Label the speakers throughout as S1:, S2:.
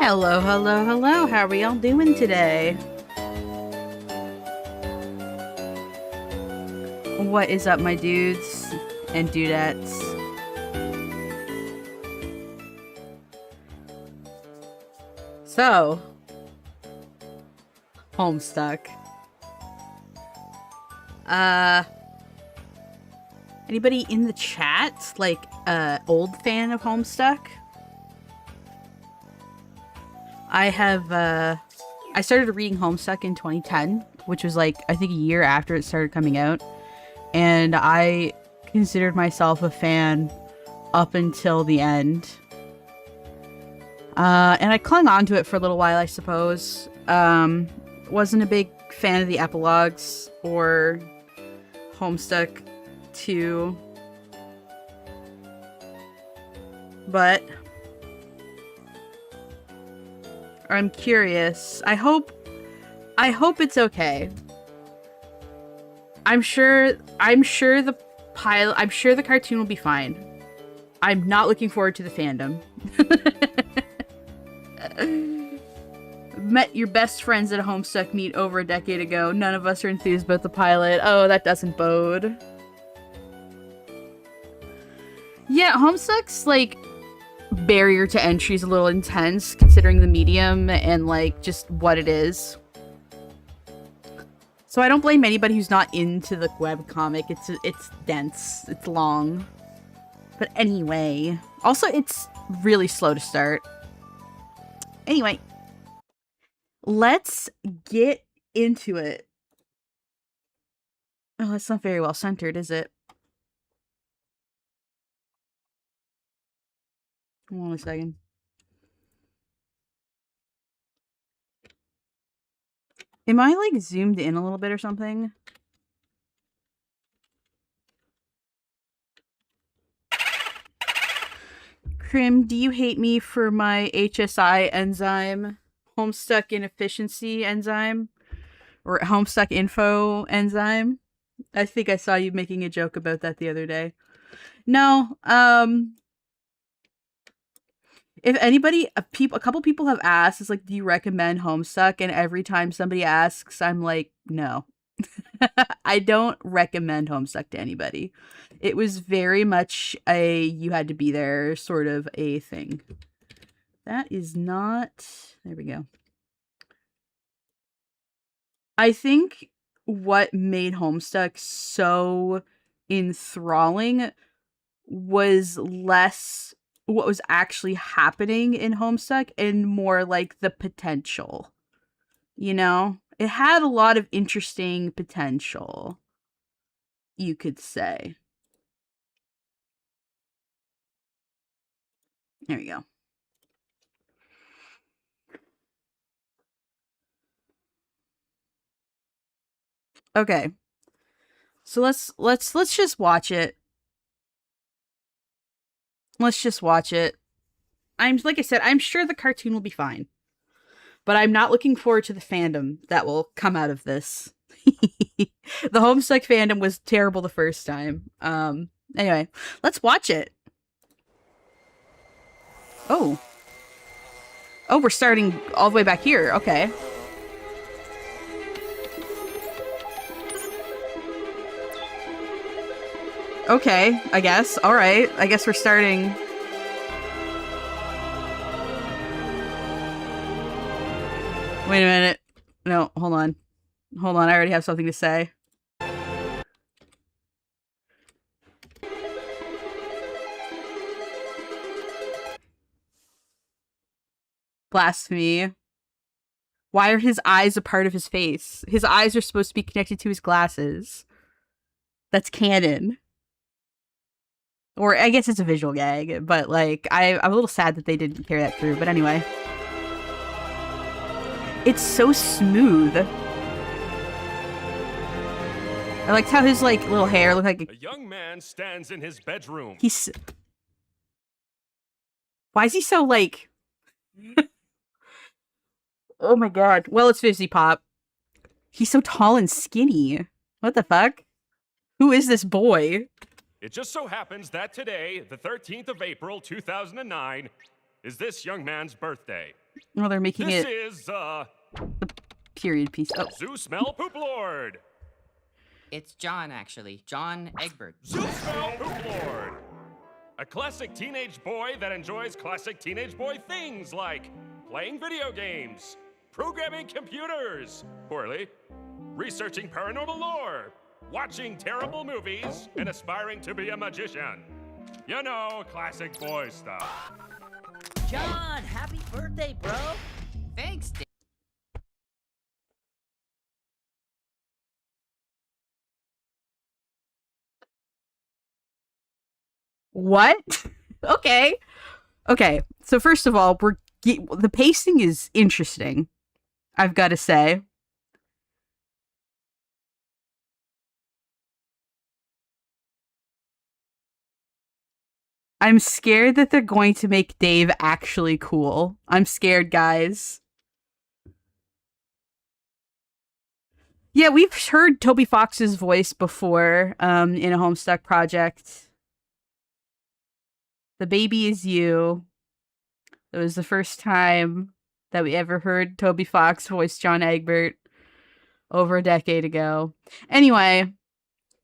S1: Hello, hello, hello. How are we all doing today? What is up, my dudes and dudettes? So, Homestuck. Anybody in the chat, like, old fan of Homestuck? I started reading Homestuck in 2010, which was like, I think a year after it started coming out. And I considered myself a fan up until the end. And I clung on to it for a little while, I suppose. Wasn't a big fan of the epilogues or Homestuck 2. But I'm curious. I hope it's okay. I'm sure the cartoon will be fine. I'm not looking forward to the fandom. Met your best friends at a Homestuck meet over a decade ago. None of us are enthused about the pilot. Oh, that doesn't bode. Yeah, Homestuck's, like, barrier to entry is a little intense, considering the medium and, like, just what it is. So I don't blame anybody who's not into the webcomic. It's dense. It's long. But anyway. Also, it's really slow to start. Anyway. Let's get into it. Oh, that's not very well centered, is it? Hold on a second. Am I, like, zoomed in a little bit or something? Crim, do you hate me for my HSI enzyme? Homestuck inefficiency enzyme? Or Homestuck info enzyme? I think I saw you making a joke about that the other day. No, if anybody, a couple people have asked, it's like, do you recommend Homestuck? And every time somebody asks, I'm like, no. I don't recommend Homestuck to anybody. It was very much a you had to be there sort of a thing. That is not... There we go. I think what made Homestuck so enthralling was less what was actually happening in Homestuck and more like the potential. You know? It had a lot of interesting potential, you could say. There we go. Okay. So let's just watch it. Let's just watch it. Like I said, I'm sure the cartoon will be fine. But I'm not looking forward to the fandom that will come out of this. The Homestuck fandom was terrible the first time. Anyway, let's watch it. Oh. Oh, we're starting all the way back here. Okay. Okay, I guess. Alright. I guess we're starting... Wait a minute. No, hold on. Hold on, I already have something to say. Blasphemy. Why are his eyes a part of his face? His eyes are supposed to be connected to his glasses. That's canon. Or I guess it's a visual gag, but like, I'm a little sad that they didn't carry that through, but anyway. It's so smooth. I liked how his, like, little hair looked like
S2: a young man stands in his bedroom.
S1: Why is he so, like... Oh my god. Well, it's Fizzy Pop. He's so tall and skinny. What the fuck? Who is this boy?
S2: It just so happens that today, the 13th of April, 2009, is this young man's birthday.
S1: Well, they're making
S2: This
S1: it
S2: is,
S1: period piece. Oh,
S2: Zoo Smell Poop Lord.
S3: It's John, actually. John Egbert.
S2: Zoo Smell Poop Lord. A classic teenage boy that enjoys classic teenage boy things like playing video games, programming computers, poorly, researching paranormal lore, watching terrible movies, and aspiring to be a magician. You know, classic boy stuff.
S4: John, happy birthday, bro.
S3: Thanks, Dave.
S1: what? Okay. Okay. So first of all, the pacing is interesting. I've got to say. I'm scared that they're going to make Dave actually cool. I'm scared, guys. Yeah, we've heard Toby Fox's voice before in a Homestuck project. The Baby Is You. It was the first time that we ever heard Toby Fox voice John Egbert over a decade ago. Anyway,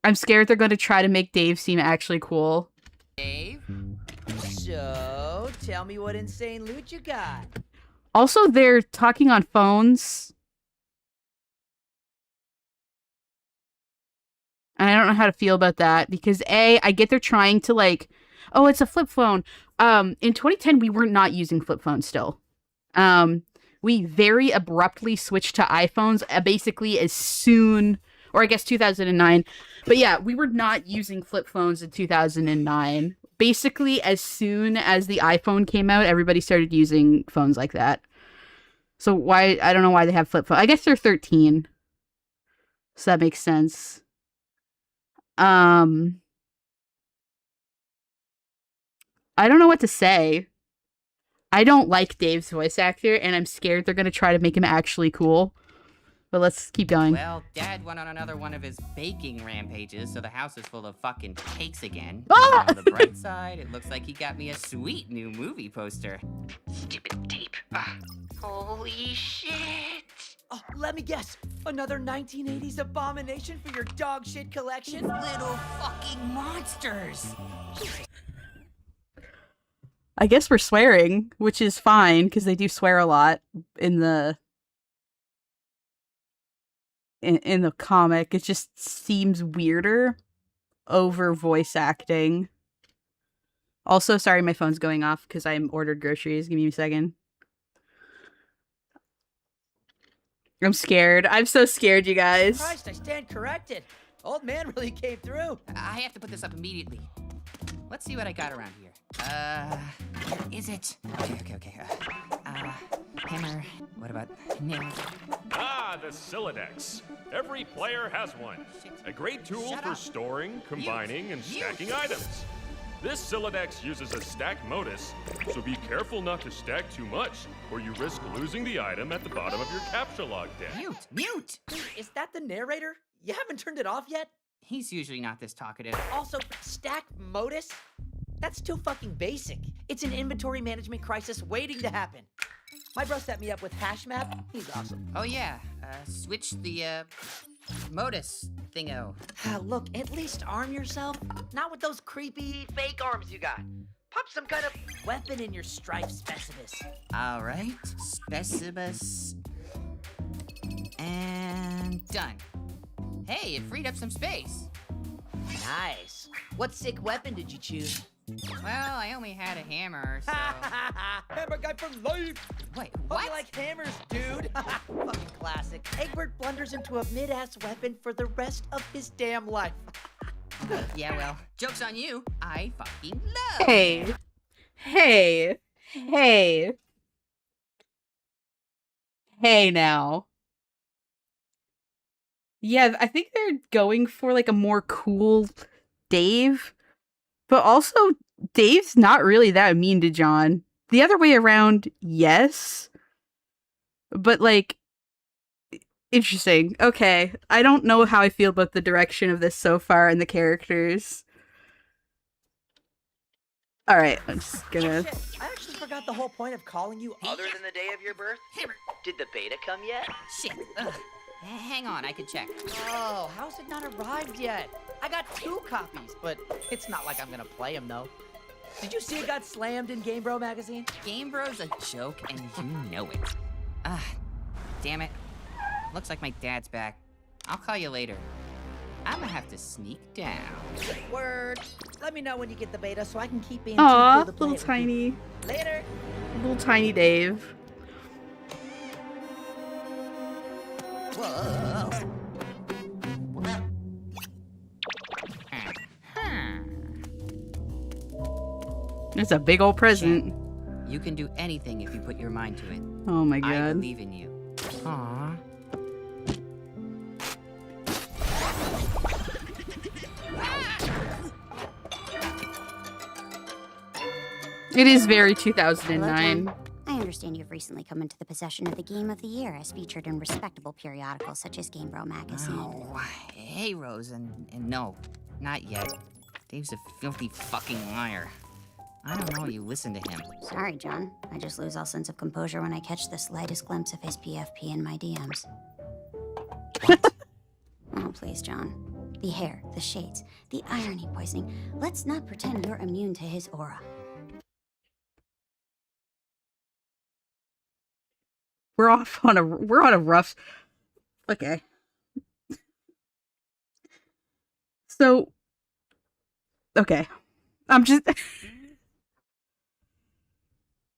S1: I'm scared they're going to try to make Dave seem actually cool.
S3: Dave?
S4: So, tell me what insane loot you got.
S1: Also, they're talking on phones. And I don't know how to feel about that because I get they're trying to like, oh, it's a flip phone. In 2010, we were not using flip phones still. We very abruptly switched to iPhones basically as soon, or I guess 2009. But yeah, we were not using flip phones in 2009. Basically, as soon as the iPhone came out, everybody started using phones like that. So I don't know why they have flip phones. I guess they're 13. So that makes sense. I don't know what to say. I don't like Dave's voice actor, and I'm scared they're going to try to make him actually cool. But let's keep going.
S3: Well, Dad went on another one of his baking rampages, so the house is full of fucking cakes again.
S1: Ah!
S3: On the bright side, it looks like he got me a sweet new movie poster. Stupid tape. Holy shit!
S4: Oh, let me guess. Another 1980s abomination for your dog shit collection?
S3: Little fucking monsters!
S1: I guess we're swearing, which is fine, because they do swear a lot in the comic. It just seems weirder over voice acting. Also, sorry, my phone's going off because I ordered groceries. Give me a second. I'm scared. I'm so scared, you guys.
S4: Christ, I stand corrected. Old man really came through.
S3: I have to put this up immediately. Let's see what I got around here. Is it? Okay. Hammer. What about nails?
S2: Ah, the Sylladex. Every player has one. A great tool
S3: Shut
S2: for
S3: up.
S2: storing, combining, and
S3: Mute.
S2: stacking items. This Sylladex uses a stack modus, so be careful not to stack too much, or you risk losing the item at the bottom of your capture log deck.
S3: Mute!
S4: Dude, is that the narrator? You haven't turned it off yet?
S3: He's usually not this talkative.
S4: Also, stack modus? That's too fucking basic. It's an inventory management crisis waiting to happen. My bro set me up with HashMap. He's awesome.
S3: Oh yeah, switch the, modus thingo.
S4: Look, at least arm yourself. Not with those creepy fake arms you got. Pop some kind of weapon in your strife specimus.
S3: Alright, specibus. And done. Hey, it freed up some space.
S4: Nice. What sick weapon did you choose?
S3: Well, I only had a hammer, so...
S4: Hammer guy for life!
S3: Wait,
S4: Hope
S3: what?
S4: you like hammers, dude. Fucking classic. Egbert blunders into a mid-ass weapon for the rest of his damn life.
S3: Yeah, well, joke's on you. I fucking love
S1: Hey. Hey now. Yeah, I think they're going for like a more cool Dave. But also, Dave's not really that mean to John. The other way around, yes. But like, interesting. Okay. I don't know how I feel about the direction of this so far and the characters. All right, I'm just gonna.
S4: Shit, I actually forgot the whole point of calling you other than the day of your birth.
S3: Hammer.
S4: Did the beta come yet?
S3: Shit. Ugh. Hang on, I can check.
S4: Oh, how's it not arrived yet? I got 2 copies, but it's not like I'm gonna play them, though. Did you see it got slammed in Game Bro magazine?
S3: Game Bro's a joke, and you know it. Ah, damn it. Looks like my dad's back. I'll call you later. I'm gonna have to sneak down.
S4: Word. Let me know when you get the beta so I can keep being
S1: Aw,
S4: too cool to play
S1: little
S4: it with
S1: tiny,
S4: you. Later.
S1: little tiny Dave.
S3: Whoa.
S1: It's a big old present.
S3: You can do anything if you put your mind to it.
S1: Oh my
S3: I
S1: god.
S3: believe in you. Aww.
S1: It is very
S5: Hello,
S1: 2009.
S5: Jen. I understand you've recently come into the possession of the Game of the Year as featured in respectable periodicals such as Game Bro magazine.
S3: Oh, hey, Rose, and no, not yet. Dave's a filthy fucking liar. I don't know you listen to him.
S5: Sorry, John. I just lose all sense of composure when I catch the slightest glimpse of his PFP in my DMs.
S3: What?
S5: Oh, please, John. The hair, the shades, the irony poisoning. Let's not pretend you're immune to his aura.
S1: We're on a rough. Okay. So. Okay. I'm just.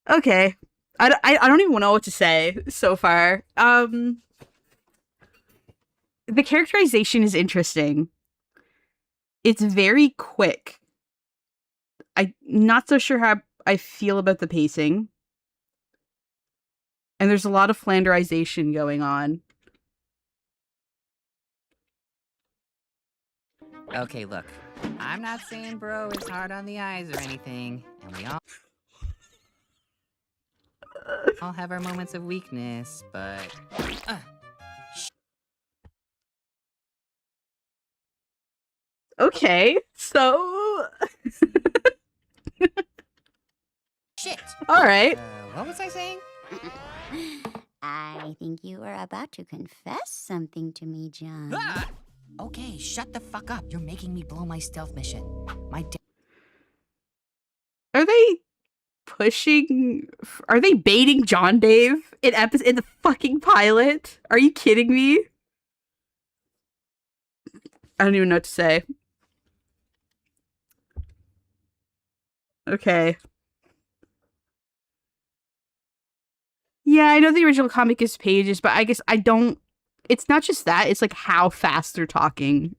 S1: Okay. I don't even know what to say so far. The characterization is interesting. It's very quick. I'm not so sure how I feel about the pacing. And there's a lot of flanderization going on.
S3: Okay, look. I'm not saying bro is hard on the eyes or anything, and we all have our moments of weakness, but...
S1: Okay, so...
S3: Shit!
S1: Alright.
S3: What was I saying?
S5: I think you were about to confess something to me, John.
S3: Ah! Okay, shut the fuck up. You're making me blow my stealth mission.
S1: Are they pushing... Are they baiting John Dave in the fucking pilot? Are you kidding me? I don't even know what to say. Okay. Yeah, I know the original comic is pages, but I guess I don't... It's not just that, it's like how fast they're talking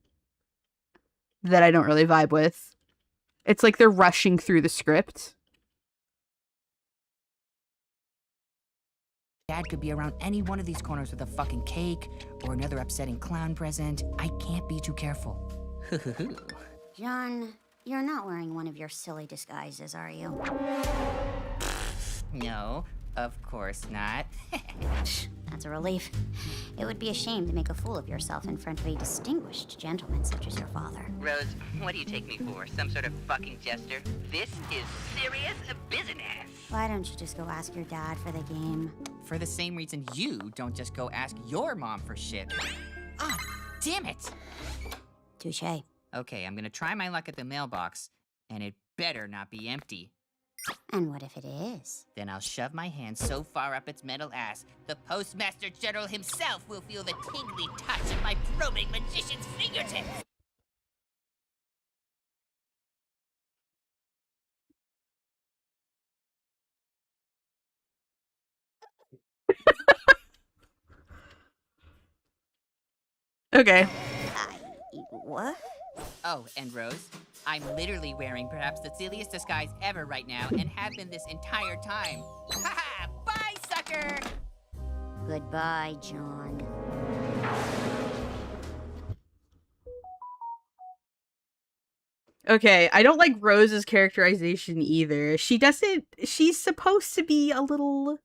S1: that I don't really vibe with. It's like they're rushing through the script.
S3: Dad could be around any one of these corners with a fucking cake or another upsetting clown present. I can't be too careful.
S5: John, you're not wearing one of your silly disguises, are you?
S3: No, of course not.
S5: That's a relief. It would be a shame to make a fool of yourself in front of a distinguished gentleman such as your father.
S6: Rose, what do you take me for? Some sort of fucking jester? This is serious business.
S5: Why don't you just go ask your dad for the game?
S3: For the same reason you don't just go ask your mom for shit. Ah, damn it!
S5: Touché.
S3: Okay, I'm gonna try my luck at the mailbox, and it better not be empty.
S5: And what if it is?
S3: Then I'll shove my hand so far up its metal ass, the Postmaster General himself will feel the tingly touch of my probing magician's fingertips.
S1: Okay.
S5: What?
S3: Oh, and Rose, I'm literally wearing perhaps the silliest disguise ever right now, and have been this entire time. Haha! Bye, sucker!
S5: Goodbye, John.
S1: Okay, I don't like Rose's characterization either. She's supposed to be a little,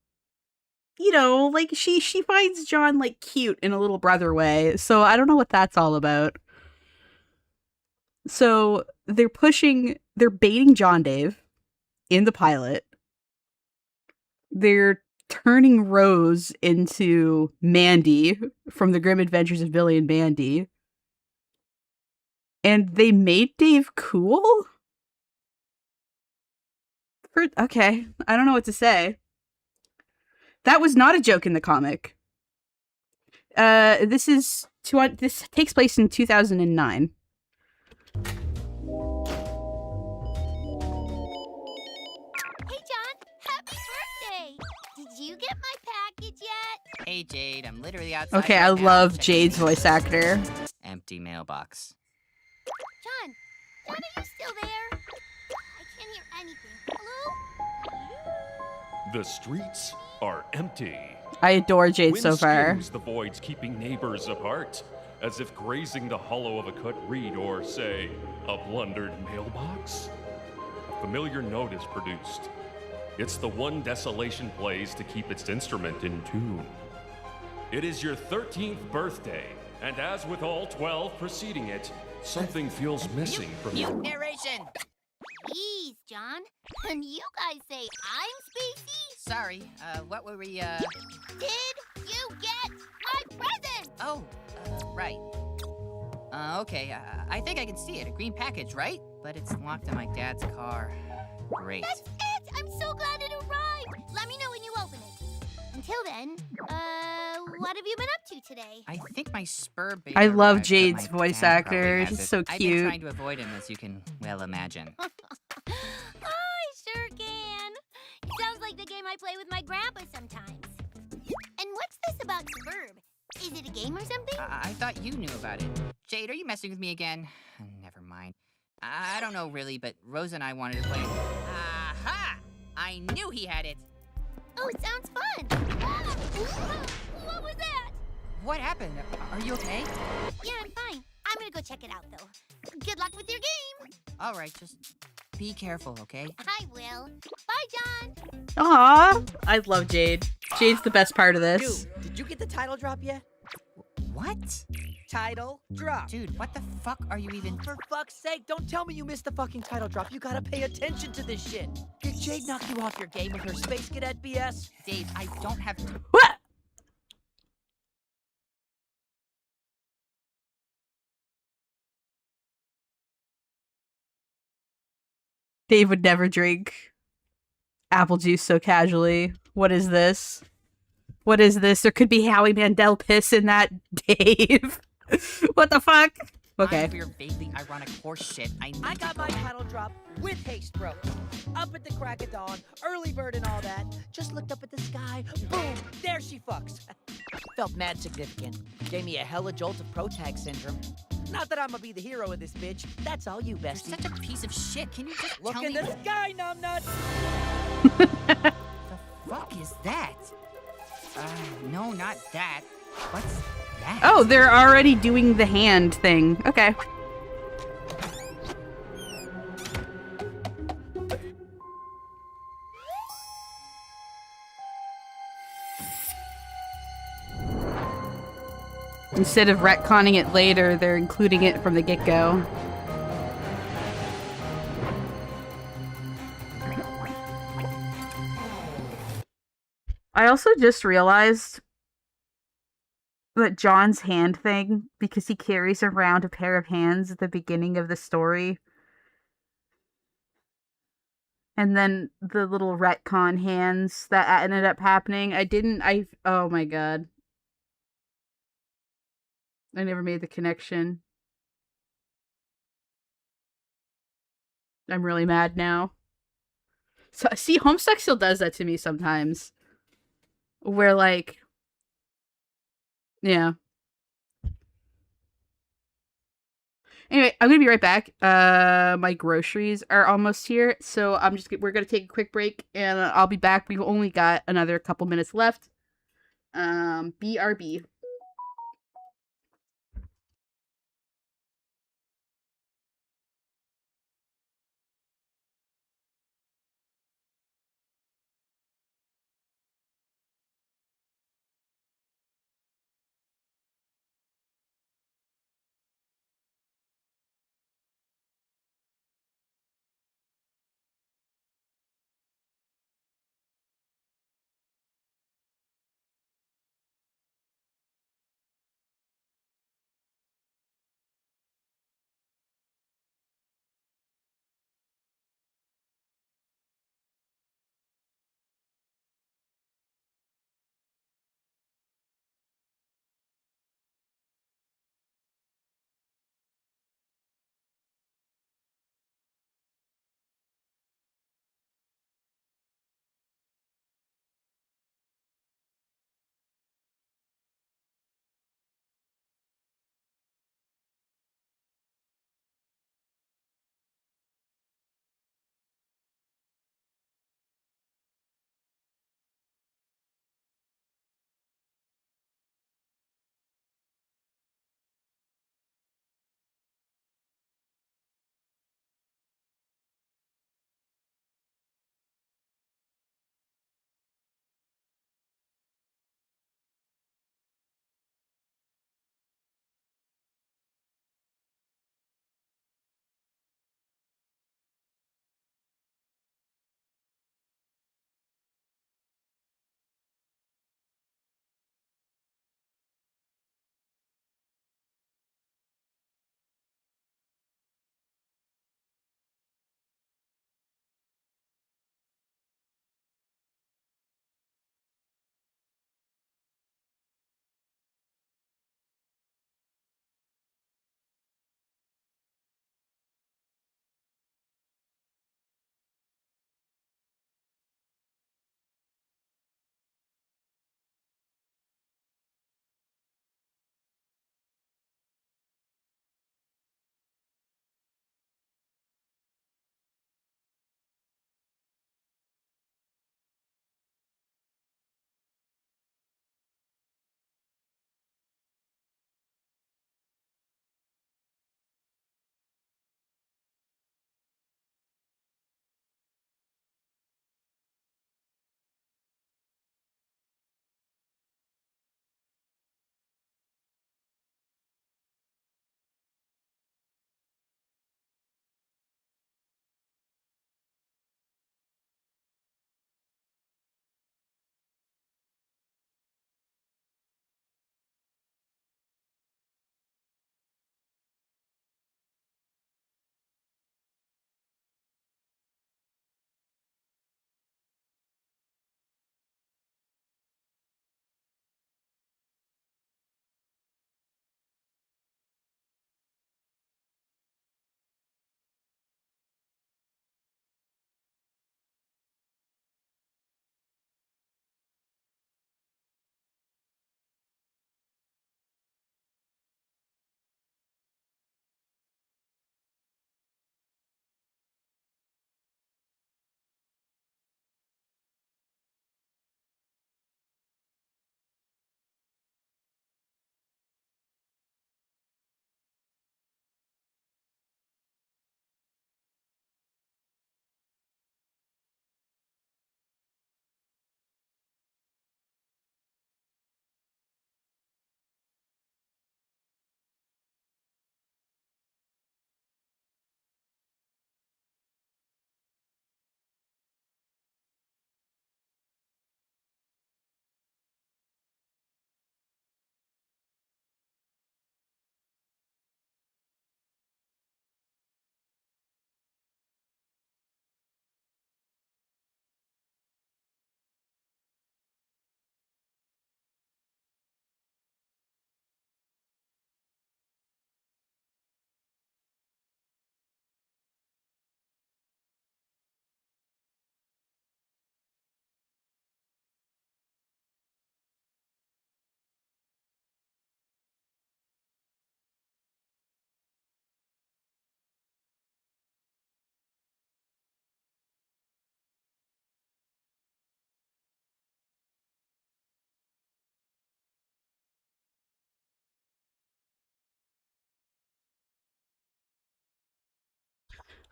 S1: you know, like she finds John like cute in a little brother way. So I don't know what that's all about. So they're baiting John Dave. in the pilot. They're turning Rose into Mandy from the Grim Adventures of Billy and Mandy. And they made Dave cool? Okay, I don't know what to say. That was not a joke in the comic. This takes place in 2009.
S7: Hey, John, happy birthday! Did you get my package yet?
S3: Hey, Jade, I'm literally outside.
S1: Okay,
S3: right
S1: I
S3: now,
S1: love
S3: checking
S1: Jade's
S3: the
S1: voice actor.
S3: Empty mailbox.
S7: John, are you still there? I can't hear anything. Hello?
S2: The streets are empty.
S1: I adore Jade
S2: Wind
S1: so far.
S2: skims the voids, keeping neighbors apart, as if grazing the hollow of a cut reed or, say, a blundered mailbox. A familiar note is produced. It's the one desolation plays to keep its instrument in tune. It is your 13th birthday, and as with all 12 preceding it, something feels missing from
S3: Mute
S2: your...
S3: narration!
S7: Jeez, John. And you guys say I'm spacey?
S3: Sorry, what were we,
S7: Did you get my present?
S3: Oh, right. Okay, I think I can see it. A green package, right? But it's locked in my dad's car. Great.
S7: That's it! I'm so glad it arrived! Let me know when you open it. Until then, what have you been up to today?
S3: I think my spur baby
S1: I love
S3: arrived, but
S1: Jade's
S3: my
S1: voice
S3: dad
S1: actor.
S3: probably has
S1: He's
S3: it.
S1: so
S3: I've
S1: cute.
S3: been trying to avoid him, as you can well imagine.
S7: I sure can. It sounds like the game I play with my grandpa sometimes. And what's this about Sburb? Is it a game or something?
S3: I thought you knew about it. Jade, are you messing with me again? Never mind. I don't know really, but Rose and I wanted to play. Aha! I knew he had it.
S7: Oh, it sounds fun. What was that?
S3: What happened? Are you okay?
S7: Yeah, I'm fine. I'm gonna go check it out, though. Good luck with your game.
S3: All right, just be careful, okay?
S7: I will. Bye, John.
S1: Aw, I love Jade. Jade's the best part of this.
S4: Dude, did you get the title drop yet?
S3: What?
S4: Title drop.
S3: Dude, what the fuck are you even...
S4: For fuck's sake, don't tell me you missed the fucking title drop. You gotta pay attention to this shit. Did Jade knock you off your game with her Space Cadet BS?
S3: Dave, I don't have...
S1: What? Dave would never drink apple juice so casually. What is this? What is this? There could be Howie Mandel piss in that, Dave. What the fuck? Okay.
S3: For your vaguely ironic horse shit, I need
S4: I
S3: to
S4: got
S3: go.
S4: my title drop with haste, bro. Up at the crack of dawn, early bird and all that. Just looked up at the sky, boom, there she fucks. Felt mad significant. Gave me a hella jolt of protag syndrome. Not that I'ma be the hero of this bitch. That's all you,
S3: You're
S4: bestie.
S3: such a piece of shit. Can you just
S4: Look
S3: tell
S4: in
S3: me
S4: the sky, numbnut!
S3: the fuck is that? No, not that. What's that?
S1: Oh, they're already doing the hand thing. Okay. Instead of retconning it later, they're including it from the get-go. I also just realized that John's hand thing, because he carries around a pair of hands at the beginning of the story, and then the little retcon hands that ended up happening, oh my god. I never made the connection. I'm really mad now. So, see, Homestuck still does that to me sometimes. Where, like... Yeah. Anyway, I'm gonna be right back. My groceries are almost here, so we're gonna take a quick break, and I'll be back. We've only got another couple minutes left. BRB.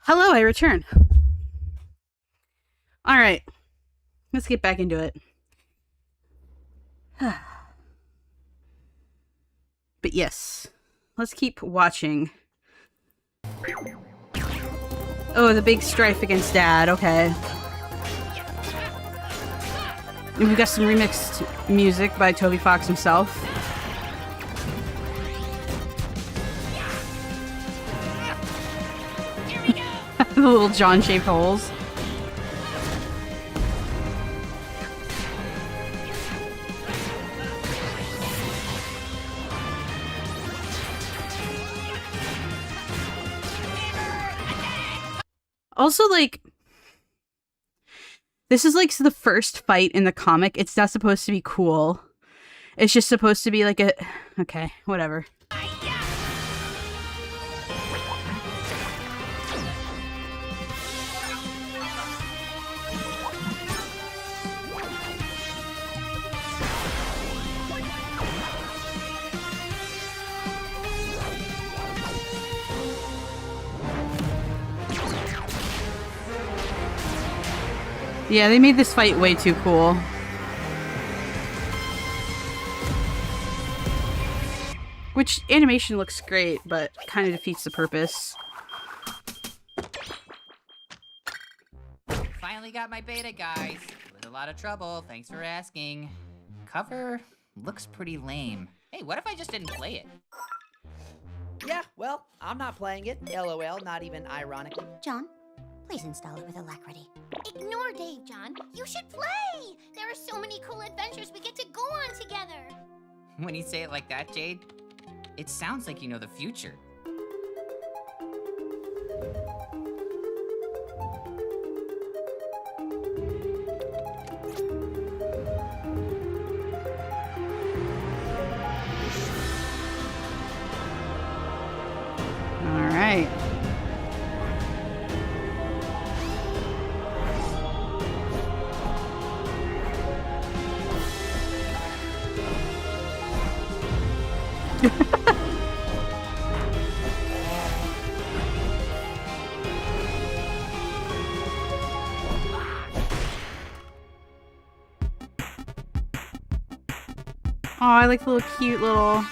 S1: Hello, I return. All right, let's get back into it. But yes, let's keep watching. Oh, the big strife against Dad. Okay. And we've got some remixed music by Toby Fox himself. The little John-shaped holes. Also, like, this is like the first fight in the comic. It's not supposed to be cool. It's just supposed to be like a... Okay, whatever. Yeah, they made this fight way too cool. Which animation looks great, but kind of defeats the purpose.
S3: Finally got my beta, guys. With a lot of trouble, thanks for asking. Cover looks pretty lame. Hey, what if I just didn't play it?
S4: Yeah, well, I'm not playing it. LOL, not even ironically.
S5: John, please install it with alacrity.
S7: Ignore Dave, John. You should play. There are so many cool adventures we get to go on together.
S3: When you say it like that, Jade, it sounds like you know the future.
S1: All right. Oh, I like the little cute little...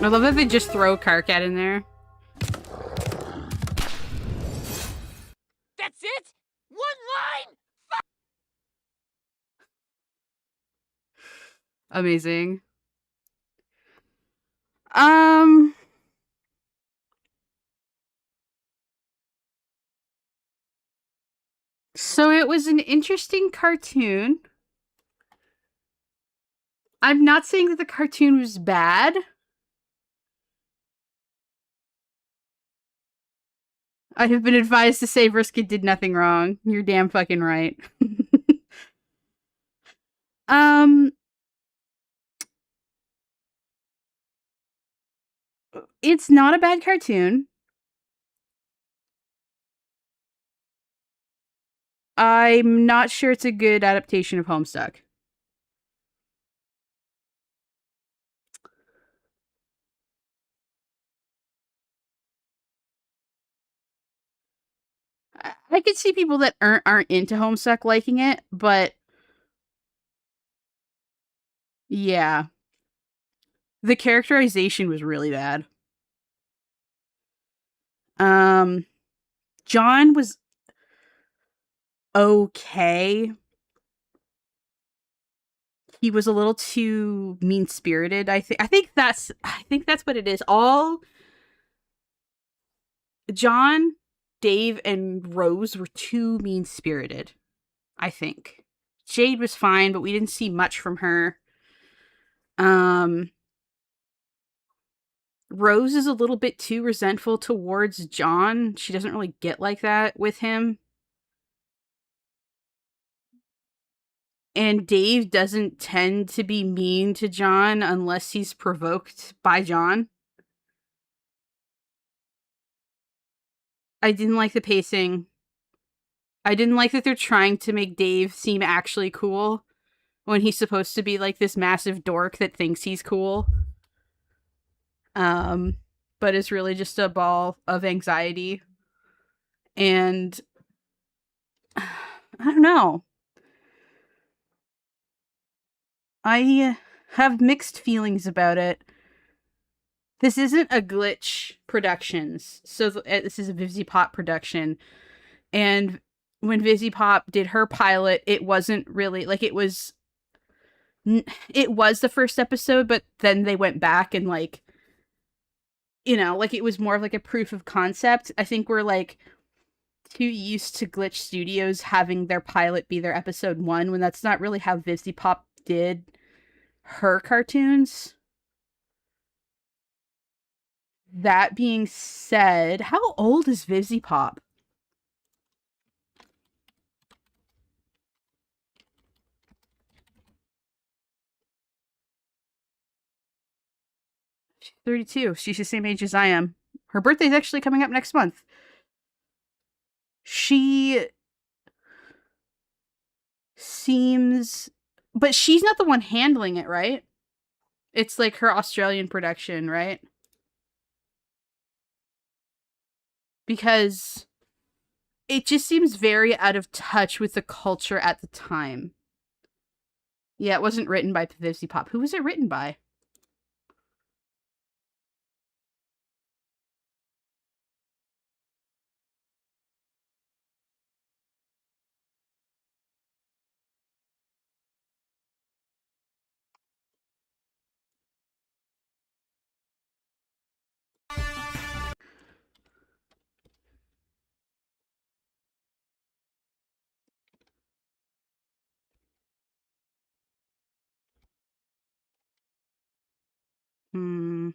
S1: I love that they just throw Karkat in there.
S4: That's it? One line?
S1: Amazing. So it was an interesting cartoon. I'm not saying that the cartoon was bad. I have been advised to say Brisket did nothing wrong. You're damn fucking right. It's not a bad cartoon. I'm not sure it's a good adaptation of Homestuck. I could see people that aren't into Homestuck liking it, but yeah. The characterization was really bad. John was okay. He was a little too mean-spirited, I think that's what it is. All John, Dave, and Rose were too mean-spirited, I think. Jade was fine, but we didn't see much from her. Rose is a little bit too resentful towards John. She doesn't really get like that with him. And Dave doesn't tend to be mean to John unless he's provoked by John. I didn't like the pacing. I didn't like that they're trying to make Dave seem actually cool when he's supposed to be like this massive dork that thinks he's cool. Um, but is really just a ball of anxiety. And I don't know. I have mixed feelings about it. This isn't a Glitch Productions, so this is a Vivzy Pop production. And when Vivzy Pop did her pilot, it wasn't really like it was the first episode, but then they went back and like, you know, like it was more of like a proof of concept. I think we're like too used to Glitch Studios having their pilot be their episode 1 when that's not really how Vivzy Pop did her cartoons. That being said, how old is Vivzy Pop? She's 32. She's the same age as I am. Her birthday's actually coming up next month. She seems, but she's not the one handling it, right? It's like her Australian production, right? Because it just seems very out of touch with the culture at the time. Yeah, it wasn't written by Vivzy Pop. Who was it written by? Hmm.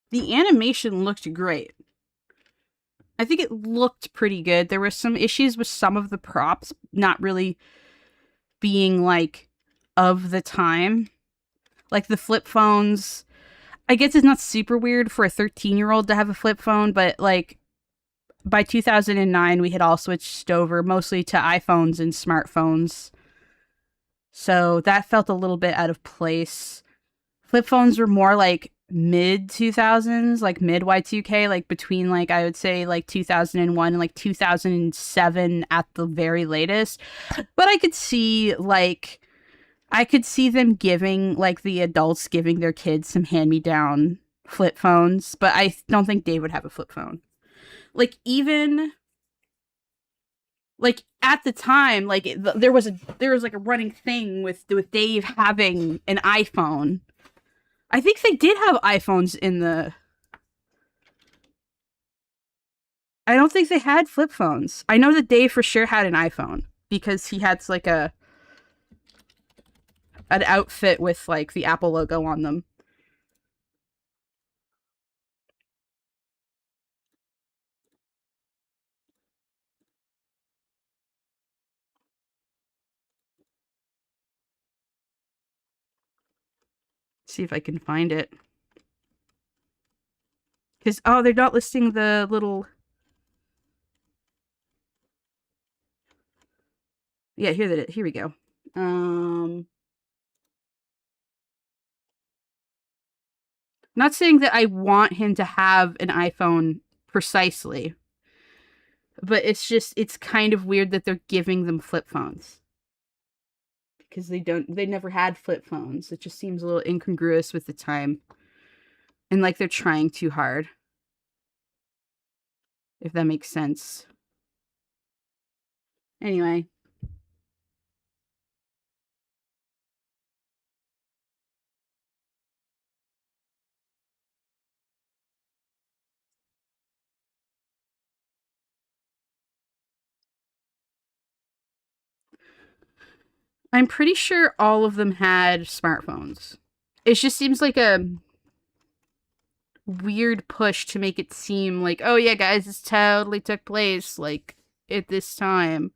S1: The animation looked great. I think it looked pretty good. There were some issues with some of the props not really being like of the time. Like the flip phones. I guess it's not super weird for a 13-year-old to have a flip phone, but like by 2009 we had all switched over mostly to iPhones and smartphones. So that felt a little bit out of place. Flip phones were more like mid 2000s, like mid Y2K, like between like I would say like 2001 and like 2007 at the very latest. But I could see them giving like the adults giving their kids some hand-me-down flip phones, but I don't think Dave would have a flip phone. Like even like at the time, like there was like a running thing with Dave having an iPhone. I think they did have iPhones in the. I don't think they had flip phones. I know that Dave for sure had an iPhone because he had like an outfit with like the Apple logo on them. See if I can find it. Because oh, they're not listing the little. Yeah, here we go. Not saying that I want him to have an iPhone precisely, but it's kind of weird that they're giving them flip phones because they never had flip phones. It just seems a little incongruous with the time and like they're trying too hard, if that makes sense. Anyway, I'm pretty sure all of them had smartphones. It just seems like a weird push to make it seem like, oh yeah, guys, this totally took place, like, at this time.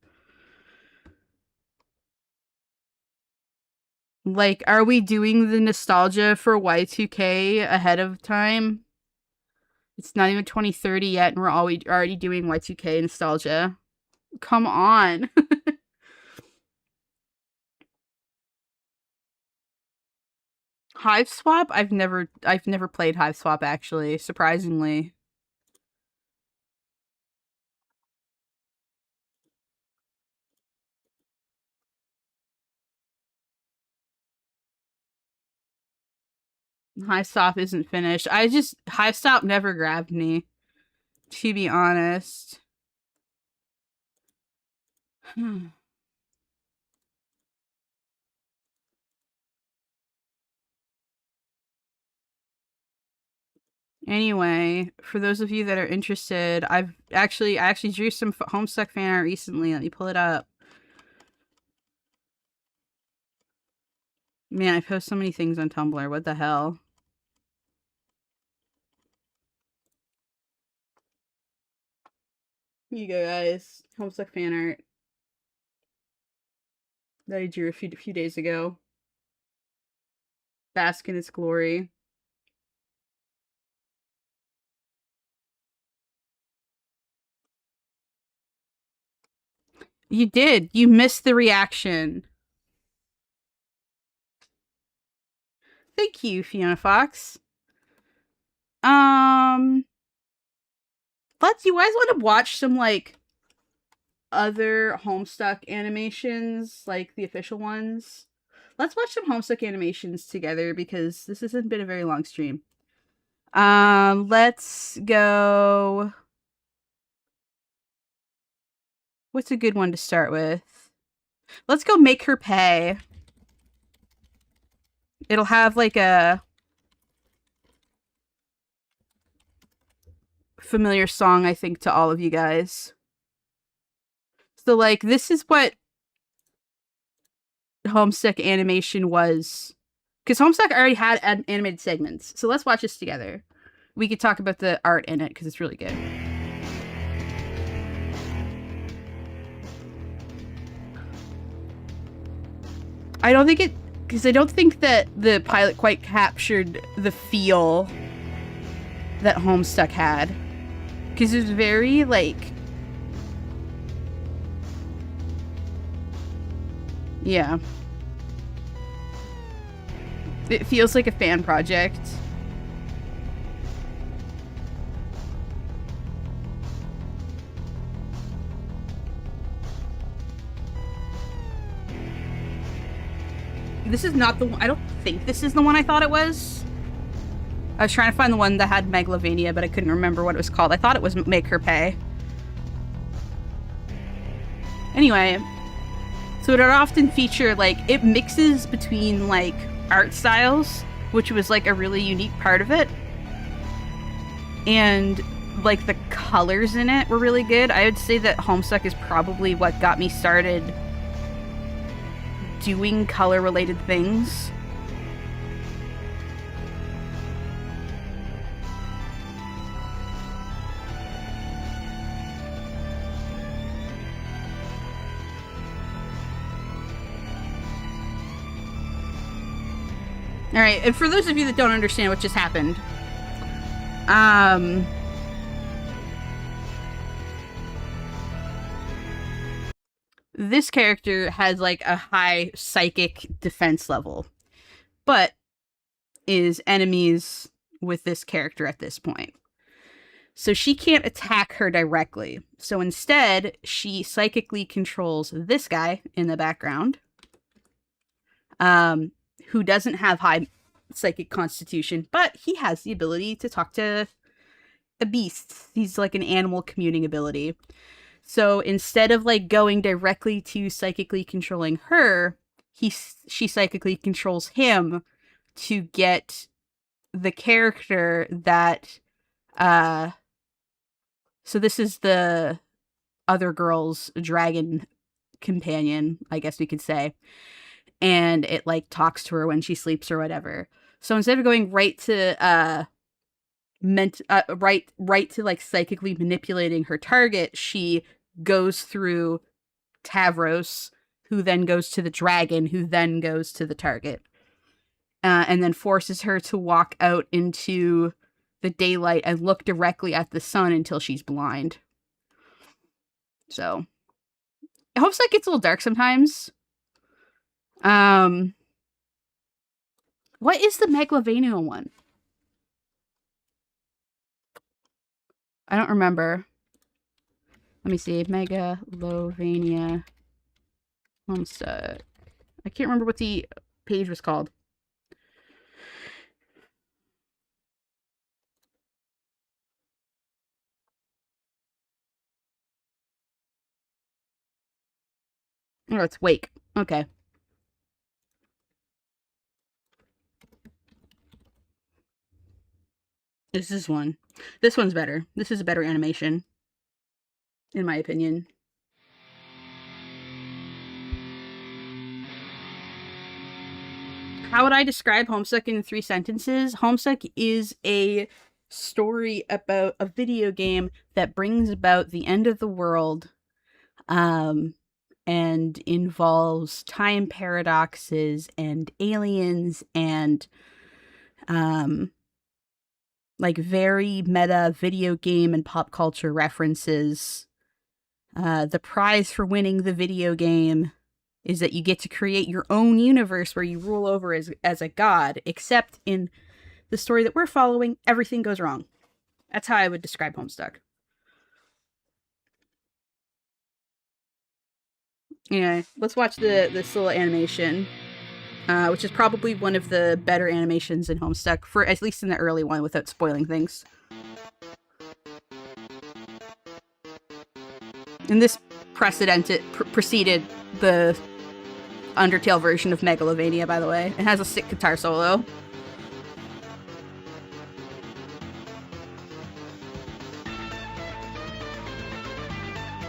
S1: Like, are we doing the nostalgia for Y2K ahead of time? It's not even 2030 yet, and we're already doing Y2K nostalgia. Come on. Hive Swap? I've never played Hive Swap, actually, surprisingly. Hive Swap isn't finished. Hive Swap never grabbed me, to be honest. Anyway, for those of you that are interested, I actually drew some Homestuck fan art recently. Let me pull it up. Man, I post so many things on Tumblr. What the hell? Here you go, guys. Homestuck fan art that I drew a few days ago. Bask in its glory. You did. You missed the reaction. Thank you, Fiona Fox. Let's you guys want to watch some like other Homestuck animations, like the official ones? Let's watch some Homestuck animations together because this hasn't been a very long stream. Let's go. What's a good one to start with? Let's go Make Her Pay. It'll have like a familiar song, I think, to all of you guys. So, like, this is what Homestuck animation was. Because Homestuck already had animated segments. So let's watch this together. We could talk about the art in it, because it's really good. I don't think that the pilot quite captured the feel that Homestuck had. Because it was very, like... Yeah. It feels like a fan project. This is not the one. I don't think this is the one I thought it was. I was trying to find the one that had Megalovania, but I couldn't remember what it was called. I thought it was Make Her Pay. Anyway, so it would often feature, like, it mixes between, like, art styles, which was, like, a really unique part of it. And, like, the colors in it were really good. I would say that Homestuck is probably what got me started doing color-related things. Alright, and for those of you that don't understand what just happened, this character has, like, a high psychic defense level, but is enemies with this character at this point. So she can't attack her directly. So instead, she psychically controls this guy in the background, who doesn't have high psychic constitution, but he has the ability to talk to a beast. He's like an animal communing ability. So instead of like going directly to psychically controlling her, she psychically controls him to get the character that so this is the other girl's dragon companion, I guess we could say. and it like talks to her when she sleeps or whatever. So instead of going right to right to like psychically manipulating her target, she goes through Tavros, who then goes to the dragon, who then goes to the target, and then forces her to walk out into the daylight and look directly at the sun until she's blind. So Homestuck gets a little dark sometimes. What is the Megalovania one? I don't remember. Let me see. Megalovania Homestuck. I can't remember what the page was called. Oh, it's Wake. Okay. This is one. This one's better. This is a better animation, in my opinion. How would I describe Homestuck in 3 sentences? Homestuck is a story about a video game that brings about the end of the world, and involves time paradoxes and aliens and like very meta video game and pop culture references. The prize for winning the video game is that you get to create your own universe where you rule over as a god, except in the story that we're following, everything goes wrong. That's how I would describe Homestuck. Anyway, let's watch this little animation, which is probably one of the better animations in Homestuck, for at least in the early one, without spoiling things. And this preceded the Undertale version of Megalovania, by the way. It has a sick guitar solo.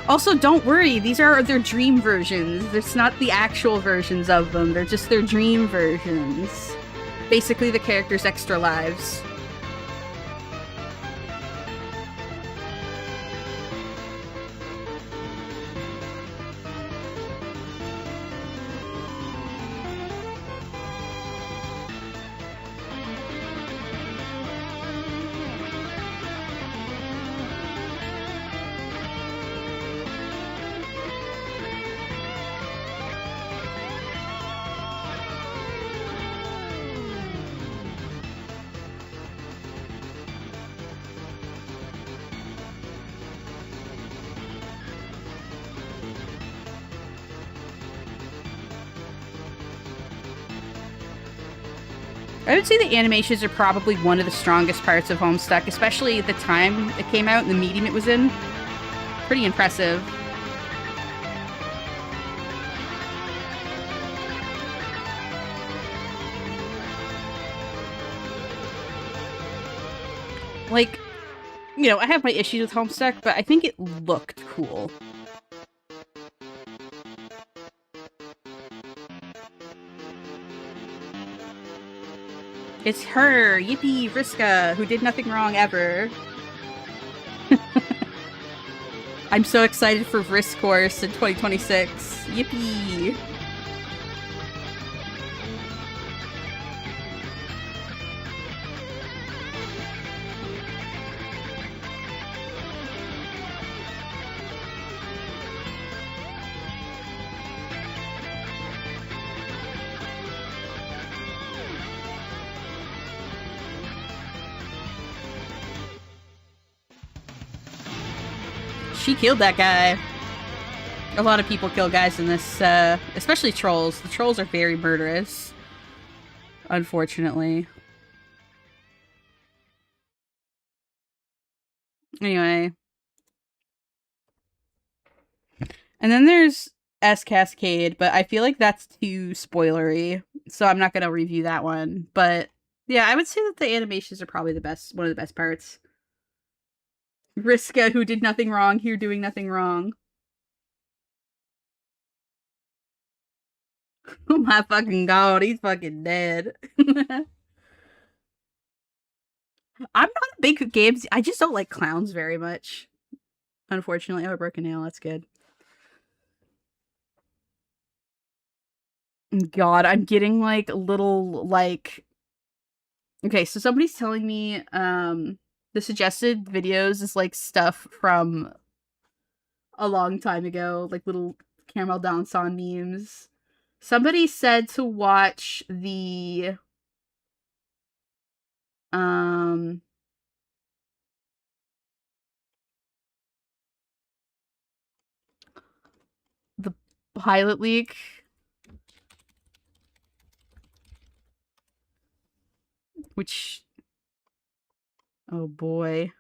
S1: Also, don't worry, these are their dream versions. It's not the actual versions of them, they're just their dream versions. Basically the characters' extra lives. I would say the animations are probably one of the strongest parts of Homestuck, especially at the time it came out and the medium it was in. Pretty impressive. Like, you know, I have my issues with Homestuck, but I think it looked cool. It's her, yippee, Vriska, who did nothing wrong ever. I'm so excited for Vrisk Course in 2026. Yippee! She killed that guy. A lot of people kill guys in this, especially trolls. The trolls are very murderous, unfortunately. Anyway. And then there's S Cascade, but I feel like that's too spoilery, so I'm not going to review that one. But yeah, I would say that the animations are probably the best, one of the best parts. Vriska, who did nothing wrong, here doing nothing wrong. Oh my fucking god, he's fucking dead. I'm not a big games. I just don't like clowns very much. Unfortunately, I have a broken nail. That's good. God, I'm getting like little like. Okay, so somebody's telling me the suggested videos is like stuff from a long time ago, like little caramel dancing memes. Somebody said to watch um the pilot leak, which, oh boy.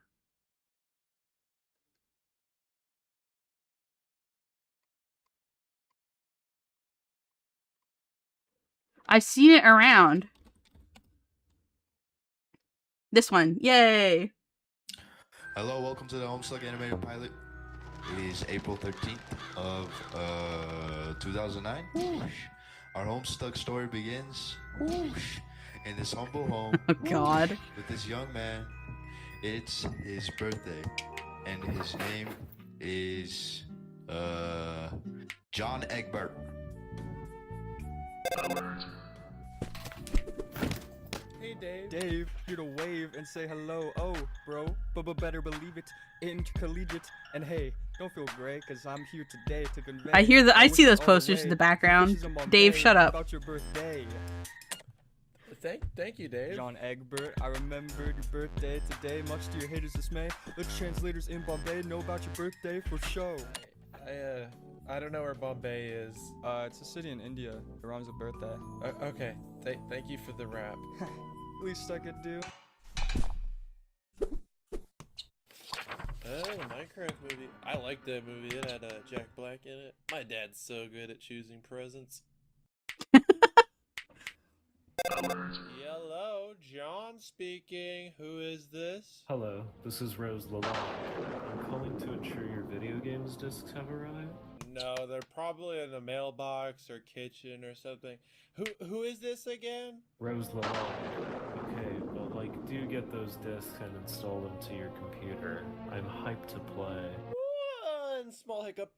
S1: I've seen it around. This one. Yay.
S8: Hello, welcome to the Homestuck animated pilot. It is April 13th of 2009. Whoosh. Our Homestuck story begins whoosh, in this humble home.
S1: Oh god.
S8: Whoosh, with this young man. It's his birthday, and his name is John Egbert.
S9: Hey Dave. Dave, here to wave and say hello. Oh, bro, but better believe it, intercollegiate. And hey, don't feel great, cause I'm here today to convey.
S1: I see those posters in the background. Dave, shut up.
S9: About your birthday.
S10: Thank you, Dave.
S9: John Egbert, I remembered your birthday today, much to your haters' dismay. The translators in Bombay know about your birthday for show.
S10: I don't know where Bombay is.
S9: It's a city in India. It rhymes with birthday.
S10: Okay. Thank you for the rap.
S9: Least I could do.
S10: The Minecraft movie. I liked that movie. It had Jack Black in it. My dad's so good at choosing presents. Hello, John speaking. Who is this?
S11: Hello, this is Rose Lalonde. I'm calling to ensure your video games discs have arrived.
S10: No, they're probably in the mailbox or kitchen or something. Who is this again?
S11: Rose Lalonde. Okay, but like, do get those discs and install them to your computer. I'm hyped to play.
S10: One small hiccup.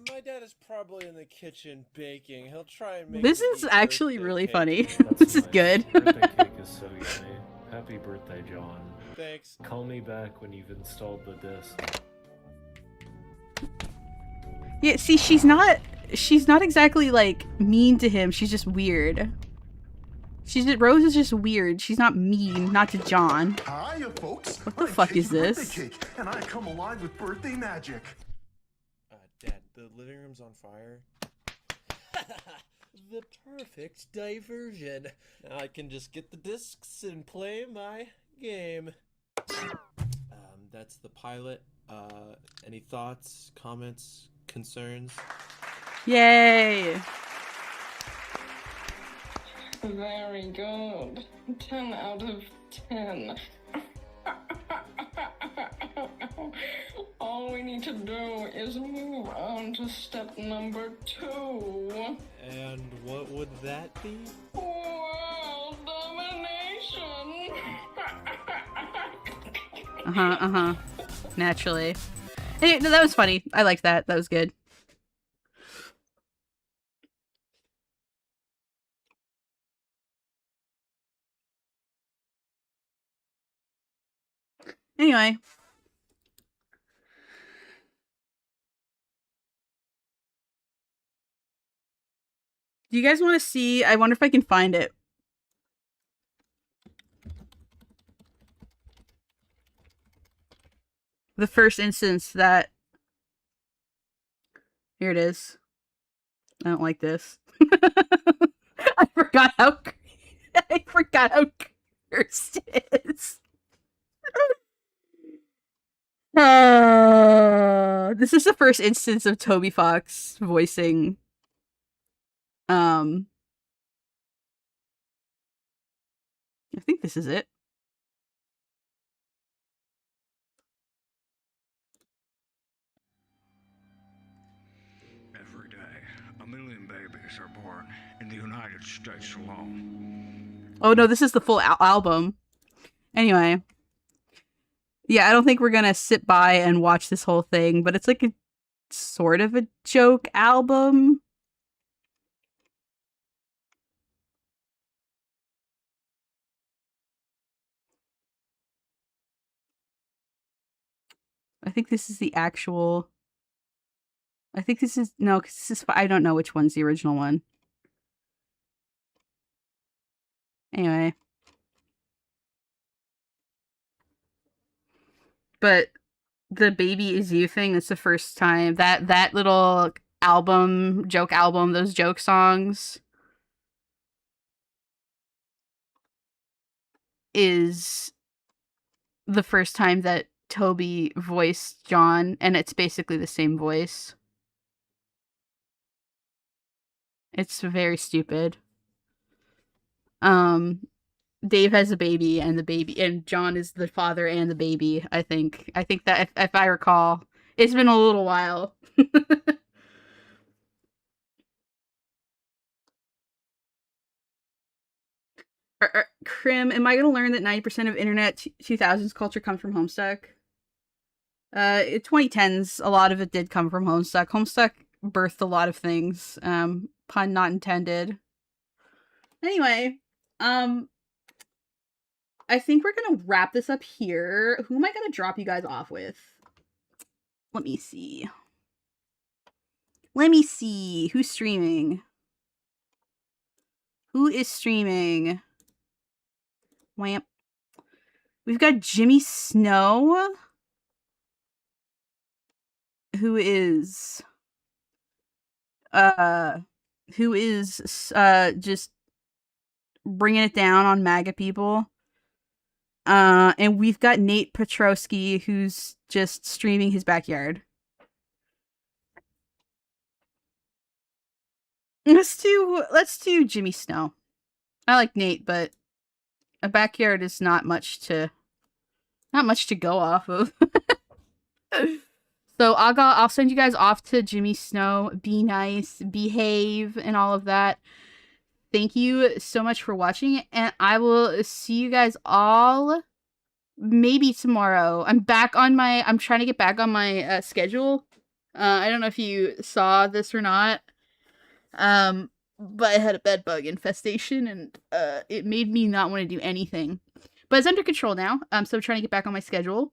S10: My dad is probably in the kitchen baking. He'll try and make
S1: This
S10: me
S1: is
S10: eat
S1: actually
S10: birthday
S1: really
S10: cake.
S1: funny.
S11: That's
S1: This is
S11: nice.
S1: good.
S11: Birthday cake is so yummy. Happy birthday, John.
S10: Thanks.
S11: Call me back when you've installed the disc.
S1: Yeah, see, she's not exactly like mean to him. She's just weird. Rose is just weird. She's not mean, not to John.
S12: Hiya, folks.
S1: What the
S12: I'm
S1: fuck is
S12: Shaky Birthday
S1: this?
S12: Cake, and I come alive with birthday magic.
S10: Dad, the living room's on fire. The perfect diversion. Now I can just get the discs and play my game. That's the pilot. Any thoughts, comments, concerns?
S1: Yay!
S13: Very good. 10 out of 10. All we need to do is move on to step number 2.
S10: And what would that be?
S13: World domination!
S1: Naturally. Hey, no, that was funny. I liked that. That was good. Anyway. Do you guys want to see? I wonder if I can find it. The first instance that... Here it is. I don't like this. I forgot how cursed it is. This is the first instance of Toby Fox voicing I think this is it.
S14: Every day, a million babies are born in the United States alone.
S1: Oh no, this is the full album. Anyway. Yeah, I don't think we're gonna sit by and watch this whole thing, but it's like a sort of a joke album. I think this is the actual... I think this is... No, because this is... I don't know which one's the original one. Anyway. But the Baby Is You thing, that's the first time. That little album, joke album, those joke songs is the first time that Toby voiced John, and it's basically the same voice. It's very stupid. Dave has a baby, and John is the father and the baby, I think. I think that if I recall, it's been a little while. Krim, am I going to learn that 90% of internet 2000s culture comes from Homestuck? 2010s, a lot of it did come from Homestuck. Homestuck birthed a lot of things. Pun not intended. Anyway, I think we're gonna wrap this up here. Who am I gonna drop you guys off with? Let me see. Who's streaming? Who is streaming? Wamp. We've got Jimmy Snow, who is just bringing it down on MAGA people. And we've got Nate Petrosky, who's just streaming his backyard. Let's do Jimmy Snow. I like Nate, but a backyard is not much to go off of. So I'll send you guys off to Jimmy Snow. Be nice, behave, and all of that. Thank you so much for watching, and I will see you guys all maybe tomorrow. I'm trying to get back on my schedule. I don't know if you saw this or not. But I had a bed bug infestation, and it made me not want to do anything. But it's under control now. So I'm trying to get back on my schedule.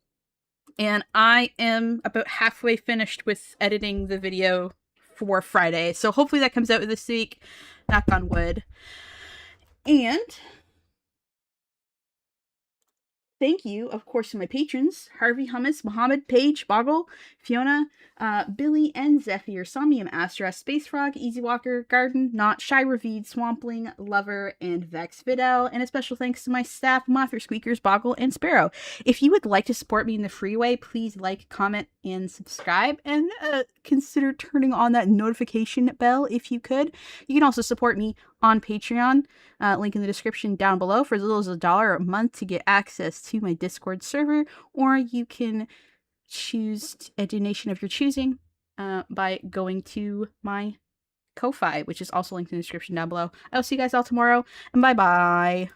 S1: And I am about halfway finished with editing the video for Friday. So hopefully that comes out this week. Knock on wood. And thank you, of course, to my patrons: Harvey, Hummus, Mohammed, Paige, Boggle, Fiona, Billy, and Zephyr, Somnium, Astra, Space Frog, Easy Walker, Garden, Not, Shy Ravid, Swampling, Lover, and Vex Fidel. And a special thanks to my staff, Mothra, Squeakers, Boggle, and Sparrow. If you would like to support me in the free way, please like, comment, and subscribe, and consider turning on that notification bell if you could. You can also support me on Patreon, link in the description down below, for as little as $1 a month to get access to my Discord server, or you can choose a donation of your choosing by going to my Ko-Fi, which is also linked in the description down below. I'll see you guys all tomorrow, and bye-bye.